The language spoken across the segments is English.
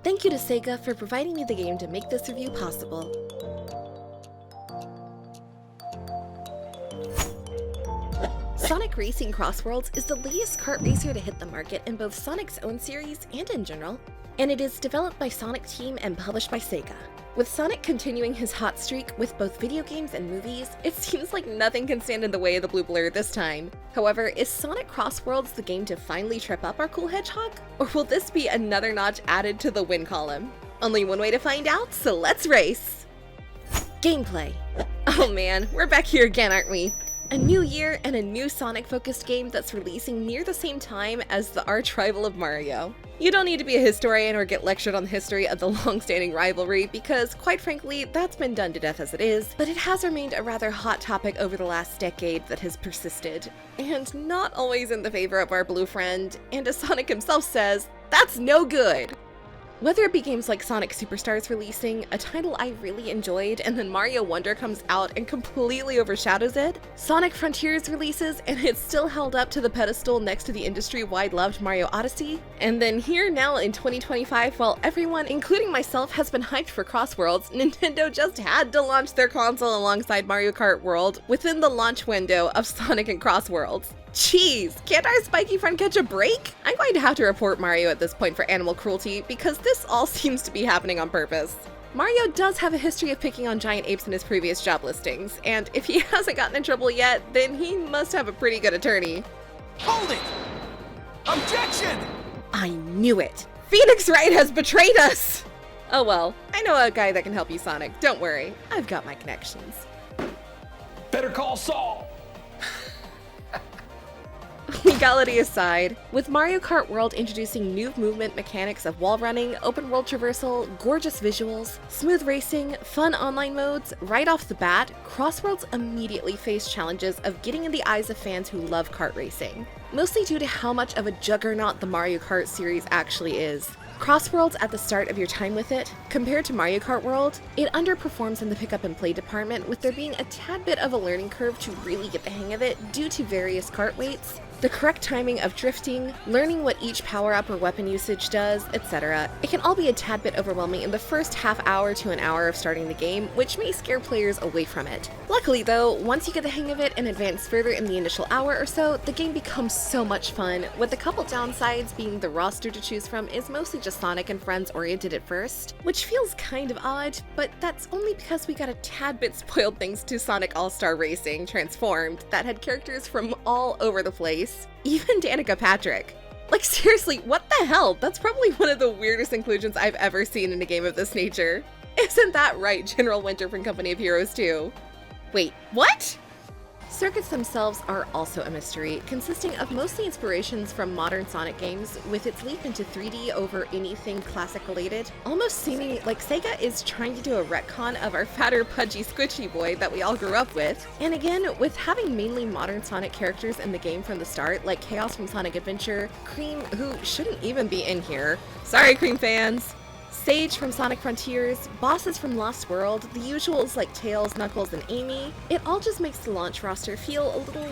Thank you to SEGA for providing me the game to make this review possible. Sonic Racing CrossWorlds is the latest kart racer to hit the market in both Sonic's own series and in general, and it is developed by Sonic Team and published by SEGA. With Sonic continuing his hot streak with both video games and movies, it seems like nothing can stand in the way of the blue blur this time. However, is Sonic CrossWorlds the game to finally trip up our cool hedgehog? Or will this be another notch added to the win column? Only one way to find out, so let's race! Gameplay. Oh man, we're back here again, aren't we? A new year and a new Sonic-focused game that's releasing near the same time as the arch-rival of Mario. You don't need to be a historian or get lectured on the history of the long-standing rivalry because, quite frankly, that's been done to death as it is, but it has remained a rather hot topic over the last decade that has persisted, and not always in the favor of our blue friend, and as Sonic himself says, that's no good! Whether it be games like Sonic Superstars releasing, a title I really enjoyed, and then Mario Wonder comes out and completely overshadows it, Sonic Frontiers releases and it's still held up to the pedestal next to the industry-wide loved Mario Odyssey, and then here now in 2025, while everyone, including myself, has been hyped for CrossWorlds, Nintendo just had to launch their console alongside Mario Kart World within the launch window of Sonic and CrossWorlds. Jeez, can't our spiky friend catch a break? I'm going to have to report Mario at this point for animal cruelty because this all seems to be happening on purpose. Mario does have a history of picking on giant apes in his previous job listings, and if he hasn't gotten in trouble yet, then he must have a pretty good attorney. Hold it! Objection! I knew it! Phoenix Wright has betrayed us! Oh well, I know a guy that can help you, Sonic. Don't worry, I've got my connections. Better call Saul! Legality aside, with Mario Kart World introducing new movement mechanics of wall running, open world traversal, gorgeous visuals, smooth racing, fun online modes, right off the bat, CrossWorlds immediately faced challenges of getting in the eyes of fans who love kart racing, mostly due to how much of a juggernaut the Mario Kart series actually is. CrossWorlds at the start of your time with it, compared to Mario Kart World, it underperforms in the pick up and play department, with there being a tad bit of a learning curve to really get the hang of it due to various kart weights, the correct timing of drifting, learning what each power-up or weapon usage does, etc. It can all be a tad bit overwhelming in the first half hour to an hour of starting the game, which may scare players away from it. Luckily though, once you get the hang of it and advance further in the initial hour or so, the game becomes so much fun, with a couple downsides being the roster to choose from is mostly just Sonic and friends oriented at first, which feels kind of odd, but that's only because we got a tad bit spoiled thanks to Sonic All-Star Racing Transformed that had characters from all over the place. Even Danica Patrick. Like seriously, what the hell? That's probably one of the weirdest inclusions I've ever seen in a game of this nature. Isn't that right, General Winter from Company of Heroes 2? Wait, what? Circuits themselves are also a mystery, consisting of mostly inspirations from modern Sonic games, with its leap into 3D over anything classic related, almost seeming like SEGA is trying to do a retcon of our fatter, pudgy, squishy boy that we all grew up with. And again, with having mainly modern Sonic characters in the game from the start, like Chaos from Sonic Adventure, Cream, who shouldn't even be in here. Sorry, Cream fans! Sage from Sonic Frontiers, bosses from Lost World, the usuals like Tails, Knuckles, and Amy, it all just makes the launch roster feel a little,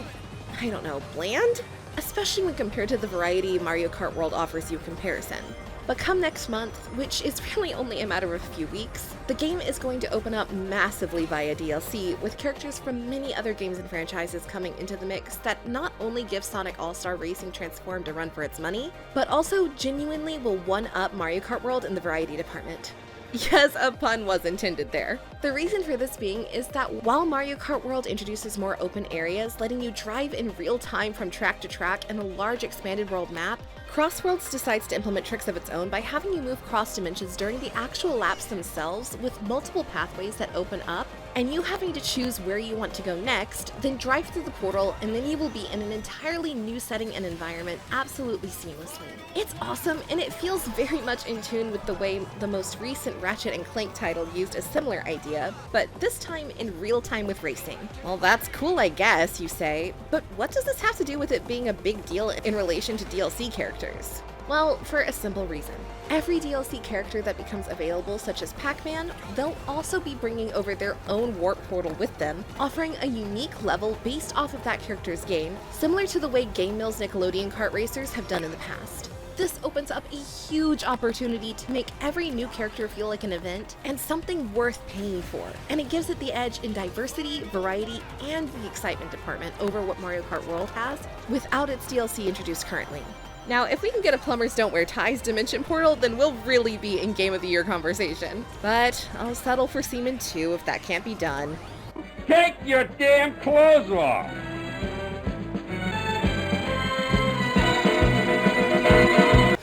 I don't know, bland? Especially when compared to the variety Mario Kart World offers you in comparison. But come next month, which is really only a matter of a few weeks, the game is going to open up massively via DLC, with characters from many other games and franchises coming into the mix that not only give Sonic All-Star Racing Transformed a run for its money, but also genuinely will one-up Mario Kart World in the variety department. Yes, a pun was intended there. The reason for this being is that while Mario Kart World introduces more open areas, letting you drive in real time from track to track and a large expanded world map, CrossWorlds decides to implement tricks of its own by having you move cross dimensions during the actual laps themselves, with multiple pathways that open up, and you having to choose where you want to go next, then drive through the portal, and then you will be in an entirely new setting and environment absolutely seamlessly. It's awesome, and it feels very much in tune with the way the most recent Ratchet & Clank title used a similar idea, but this time in real time with racing. Well, that's cool, I guess, you say, but what does this have to do with it being a big deal in relation to DLC characters? Well, for a simple reason. Every DLC character that becomes available, such as Pac-Man, they'll also be bringing over their own warp portal with them, offering a unique level based off of that character's game, similar to the way Game Mill's Nickelodeon kart racers have done in the past. This opens up a huge opportunity to make every new character feel like an event and something worth paying for, and it gives it the edge in diversity, variety, and the excitement department over what Mario Kart World has without its DLC introduced currently. Now, if we can get a Plumbers Don't Wear Ties Dimension Portal, then we'll really be in Game of the Year conversation. But I'll settle for Seaman 2 if that can't be done. Take your damn clothes off!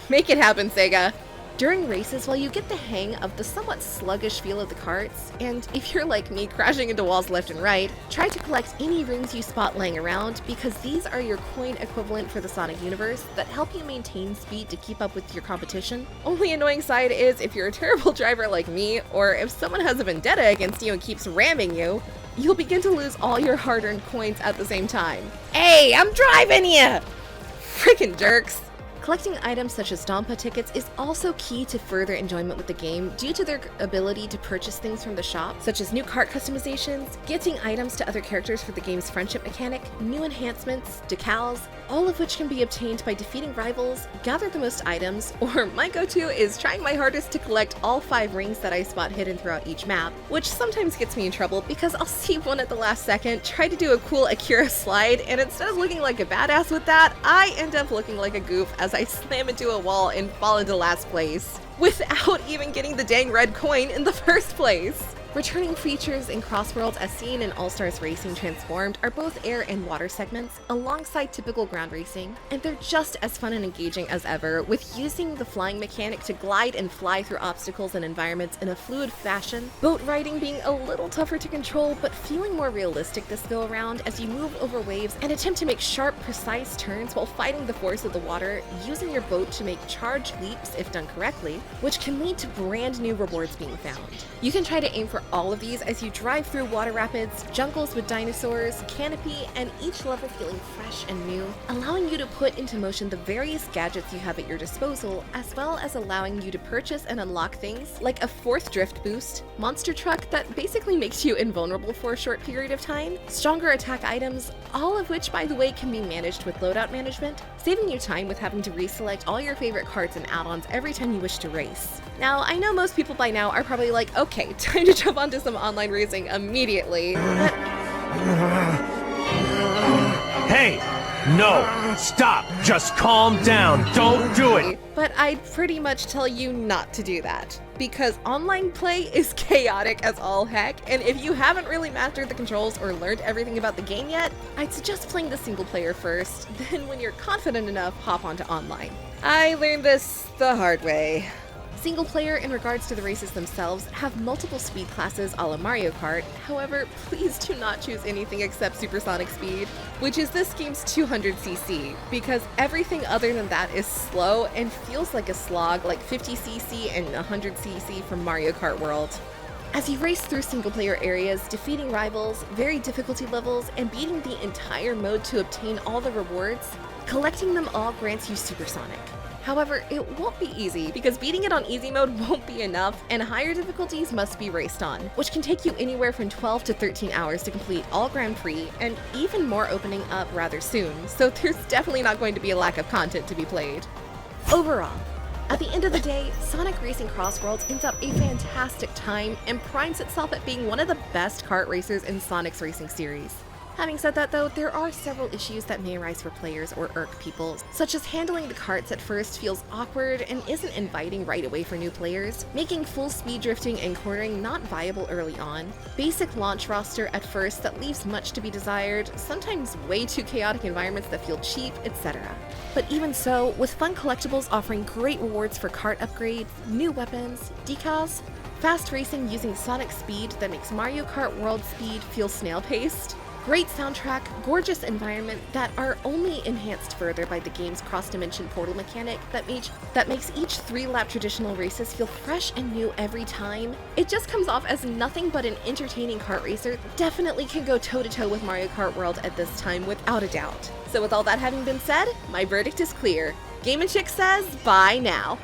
Make it happen, SEGA! During races, while you get the hang of the somewhat sluggish feel of the carts, and if you're like me crashing into walls left and right, try to collect any rings you spot laying around because these are your coin equivalent for the Sonic universe that help you maintain speed to keep up with your competition. Only annoying side is if you're a terrible driver like me, or if someone has a vendetta against you and keeps ramming you, you'll begin to lose all your hard-earned coins at the same time. Hey, I'm driving you! Freaking jerks! Collecting items such as Dompa tickets is also key to further enjoyment with the game due to their ability to purchase things from the shop, such as new cart customizations, gifting items to other characters for the game's friendship mechanic, new enhancements, decals, all of which can be obtained by defeating rivals, gather the most items, or my go-to is trying my hardest to collect all 5 rings that I spot hidden throughout each map, which sometimes gets me in trouble because I'll see one at the last second, try to do a cool Akira slide, and instead of looking like a badass with that, I end up looking like a goof as I slam into a wall and fall into last place, without even getting the dang red coin in the first place. Returning features in CrossWorlds as seen in All-Stars Racing Transformed are both air and water segments, alongside typical ground racing, and they're just as fun and engaging as ever, with using the flying mechanic to glide and fly through obstacles and environments in a fluid fashion, boat riding being a little tougher to control but feeling more realistic this go around as you move over waves and attempt to make sharp, precise turns while fighting the force of the water, using your boat to make charge leaps if done correctly, which can lead to brand new rewards being found. You can try to aim for all of these as you drive through water rapids, jungles with dinosaurs, canopy, and each level feeling fresh and new, allowing you to put into motion the various gadgets you have at your disposal, as well as allowing you to purchase and unlock things like a 4th drift boost, monster truck that basically makes you invulnerable for a short period of time, stronger attack items, all of which by the way can be managed with loadout management, saving you time with having to reselect all your favorite carts and add-ons every time you wish to race. Now, I know most people by now are probably like, okay, time to jump onto some online racing immediately, but... Hey! No! Stop! Just calm down! Don't do it! But I'd pretty much tell you not to do that, because online play is chaotic as all heck, and if you haven't really mastered the controls or learned everything about the game yet, I'd suggest playing the single player first, then when you're confident enough, hop onto online. I learned this the hard way. Single player in regards to the races themselves have multiple speed classes a la Mario Kart, however, please do not choose anything except supersonic speed, which is this game's 200cc, because everything other than that is slow and feels like a slog like 50cc and 100cc from Mario Kart World. As you race through single-player areas, defeating rivals, varied difficulty levels, and beating the entire mode to obtain all the rewards, collecting them all grants you supersonic. However, it won't be easy, because beating it on easy mode won't be enough, and higher difficulties must be raced on, which can take you anywhere from 12 to 13 hours to complete all Grand Prix, and even more opening up rather soon, so there's definitely not going to be a lack of content to be played. Overall, at the end of the day, Sonic Racing CrossWorlds ends up a fantastic time and primes itself at being one of the best kart racers in Sonic's racing series. Having said that though, there are several issues that may arise for players or irk people, such as handling the carts at first feels awkward and isn't inviting right away for new players, making full speed drifting and cornering not viable early on, basic launch roster at first that leaves much to be desired, sometimes way too chaotic environments that feel cheap, etc. But even so, with fun collectibles offering great rewards for kart upgrades, new weapons, decals, fast racing using Sonic speed that makes Mario Kart World speed feel snail-paced, great soundtrack, gorgeous environment that are only enhanced further by the game's cross-dimension portal mechanic that makes each 3-lap traditional races feel fresh and new every time. It just comes off as nothing but an entertaining kart racer, definitely can go toe-to-toe with Mario Kart World at this time without a doubt. So with all that having been said, my verdict is clear. Game & Chick says, bye now.